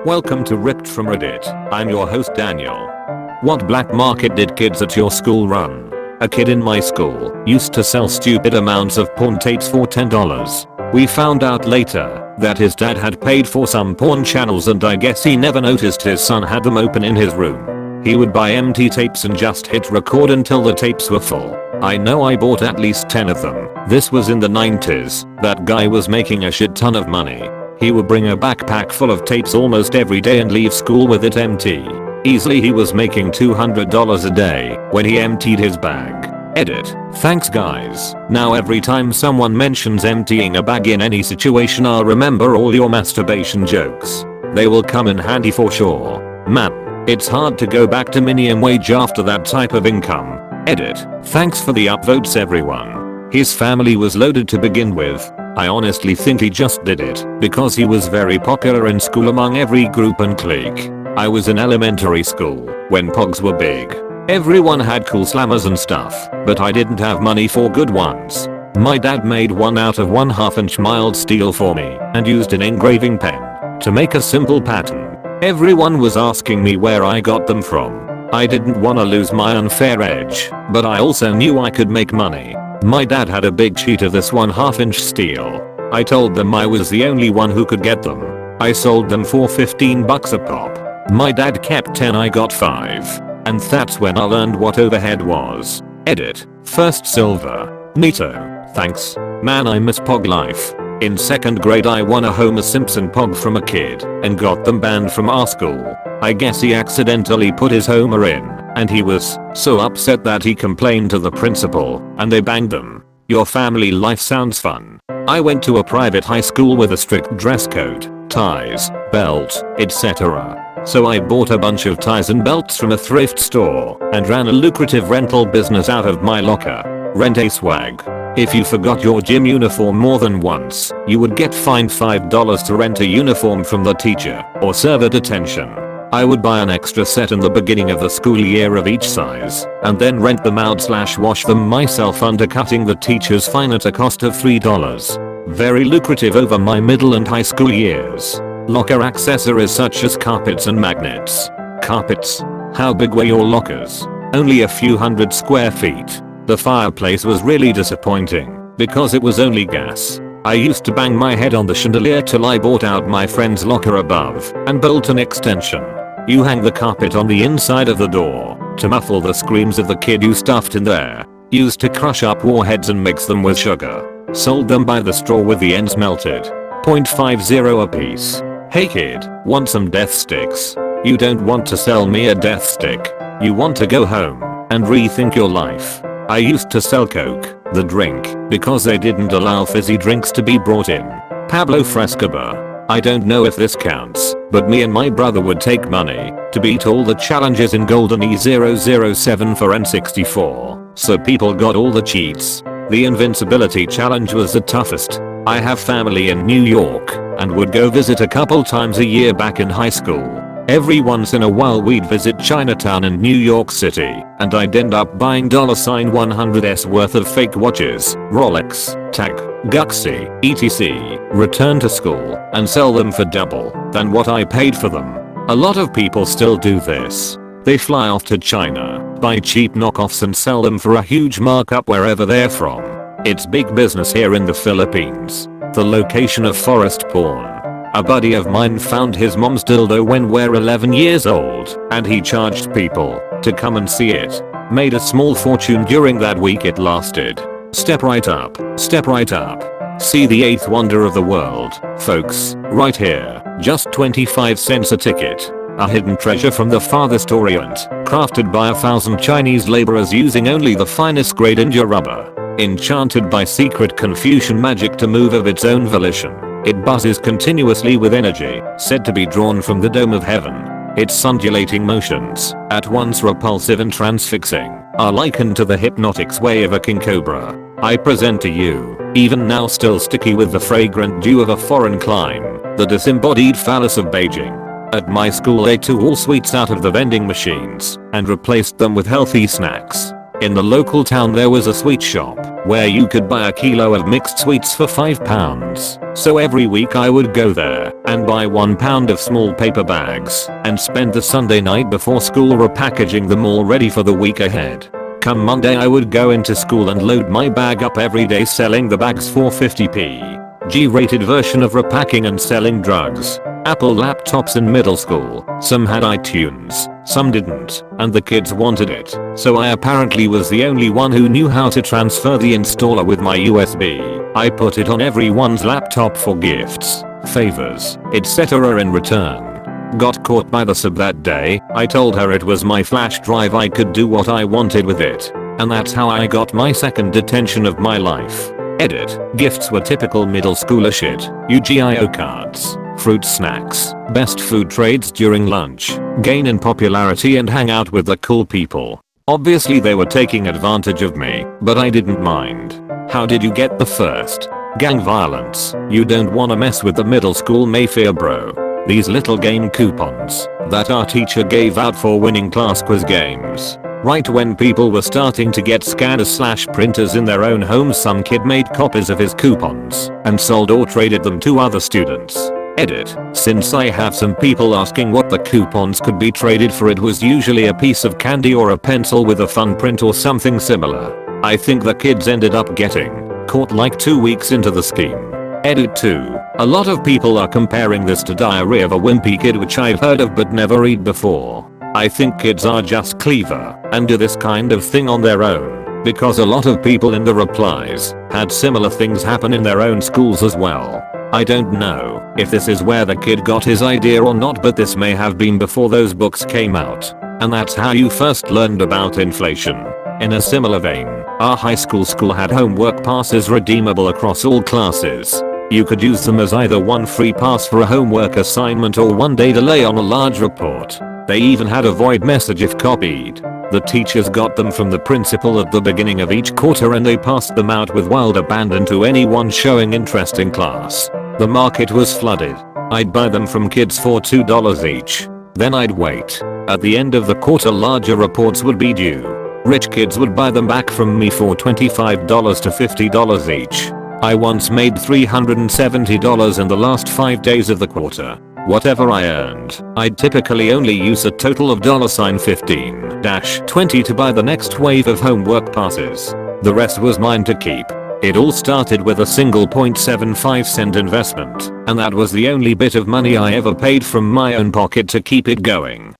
Welcome to Ripped from Reddit. I'm your host Daniel. What black market did kids at your school run? A kid in my school used to sell stupid amounts of porn tapes for $10. We found out later that his dad had paid for some porn channels, and I guess he never noticed his son had them open in his room. He would buy empty tapes and just hit record until the tapes were full. I know I bought at least 10 of them. This was in the 90s. That guy was making a shit ton of money. He would bring a backpack full of tapes almost every day and leave school with it empty. Easily he was making $200 a day when he emptied his bag. Edit. Thanks guys. Now every time someone mentions emptying a bag in any situation, I'll remember all your masturbation jokes. They will come in handy for sure. Man, it's hard to go back to minimum wage after that type of income. Edit. Thanks for the upvotes everyone. His family was loaded to begin with. I honestly think he just did it because he was very popular in school among every group and clique. I was in elementary school when pogs were big. Everyone had cool slammers and stuff, but I didn't have money for good ones. My dad made one out of 1/2 inch mild steel for me and used an engraving pen to make a simple pattern. Everyone was asking me where I got them from. I didn't wanna lose my unfair edge, but I also knew I could make money. My dad had a big sheet of this 1/2 inch steel. I told them I was the only one who could get them. I sold them for $15 a pop. My dad kept 10, I got 5. And that's when I learned what overhead was. Edit. First silver. Neato. Thanks. Man, I miss pog life. In 2nd grade I won a Homer Simpson pog from a kid and got them banned from our school. I guess he accidentally put his Homer in, and he was so upset that he complained to the principal and they banged them. Your family life sounds fun. I went to a private high school with a strict dress code, ties, belt, etc. So I bought a bunch of ties and belts from a thrift store and ran a lucrative rental business out of my locker. Rent a swag. If you forgot your gym uniform more than once, you would get fined $5 to rent a uniform from the teacher or serve at detention. I would buy an extra set in the beginning of the school year of each size and then rent them out / wash them myself, undercutting the teacher's fine at a cost of $3. Very lucrative over my middle and high school years. Locker accessories such as carpets and magnets. Carpets? How big were your lockers? Only a few hundred square feet. The fireplace was really disappointing because it was only gas. I used to bang my head on the chandelier till I bought out my friend's locker above and built an extension. You hang the carpet on the inside of the door to muffle the screams of the kid you stuffed in there. Used to crush up warheads and mix them with sugar. Sold them by the straw with the ends melted. 0.50 a piece. Hey kid, want some death sticks? You don't want to sell me a death stick. You want to go home and rethink your life. I used to sell Coke, the drink, because they didn't allow fizzy drinks to be brought in. Pablo Frescobar. I don't know if this counts, but me and my brother would take money to beat all the challenges in Golden E007 for N64, so people got all the cheats. The invincibility challenge was the toughest. I have family in New York and would go visit a couple times a year back in high school. Every once in a while we'd visit Chinatown in New York City and I'd end up buying $100s worth of fake watches, Rolex, Tag, Guxy, etc. Return to school and sell them for double than what I paid for them. A lot of people still do this. They fly off to China, buy cheap knockoffs and sell them for a huge markup wherever they're from. It's big business here in the Philippines. The location of forest porn. A buddy of mine found his mom's dildo when we're 11 years old and he charged people to come and see it. Made a small fortune during that week it lasted. Step right up, step right up. See the 8th wonder of the world, folks, right here. Just 25 cents a ticket. A hidden treasure from the farthest orient, crafted by 1,000 Chinese laborers using only the finest grade India rubber. Enchanted by secret Confucian magic to move of its own volition. It buzzes continuously with energy, said to be drawn from the dome of heaven. Its undulating motions, at once repulsive and transfixing, are likened to the hypnotic sway of a king cobra. I present to you, even now still sticky with the fragrant dew of a foreign clime, the disembodied phallus of Beijing. At my school they took all sweets out of the vending machines and replaced them with healthy snacks. In the local town there was a sweet shop where you could buy a kilo of mixed sweets for £5. So every week I would go there and buy 1 pound of small paper bags and spend the Sunday night before school repackaging them all ready for the week ahead. Come Monday I would go into school and load my bag up every day selling the bags for 50p. G-rated version of repacking and selling drugs. Apple laptops in middle school. Some had iTunes, some didn't, and the kids wanted it. So I apparently was the only one who knew how to transfer the installer with my USB. I put it on everyone's laptop for gifts, favors, etc. in return. Got caught by the sub that day. I told her it was my flash drive, I could do what I wanted with it. And that's how I got my second detention of my life. Edit. Gifts were typical middle schooler shit. UGIO cards, fruit snacks, best food trades during lunch, gain in popularity and hang out with the cool people. Obviously they were taking advantage of me, but I didn't mind. How did you get the first? Gang violence. You don't wanna mess with the middle school mafia, bro. These little game coupons that our teacher gave out for winning class quiz games. Right when people were starting to get scanners/printers in their own homes, some kid made copies of his coupons and sold or traded them to other students. Edit. Since I have some people asking what the coupons could be traded for, it was usually a piece of candy or a pencil with a fun print or something similar. I think the kids ended up getting caught like 2 weeks into the scheme. Edit 2. A lot of people are comparing this to Diary of a Wimpy Kid, which I've heard of but never read before. I think kids are just clever and do this kind of thing on their own, because a lot of people in the replies had similar things happen in their own schools as well. I don't know if this is where the kid got his idea or not, but this may have been before those books came out. And that's how you first learned about inflation. In a similar vein, our high school had homework passes redeemable across all classes. You could use them as either one free pass for a homework assignment or 1 day delay on a large report. They even had a void message if copied. The teachers got them from the principal at the beginning of each quarter and they passed them out with wild abandon to anyone showing interest in class. The market was flooded. I'd buy them from kids for $2 each. Then I'd wait. At the end of the quarter larger reports would be due. Rich kids would buy them back from me for $25 to $50 each. I once made $370 in the last 5 days of the quarter. Whatever I earned, I'd typically only use a total of $15-20 to buy the next wave of homework passes. The rest was mine to keep. It all started with a single 0.75-cent investment, and that was the only bit of money I ever paid from my own pocket to keep it going.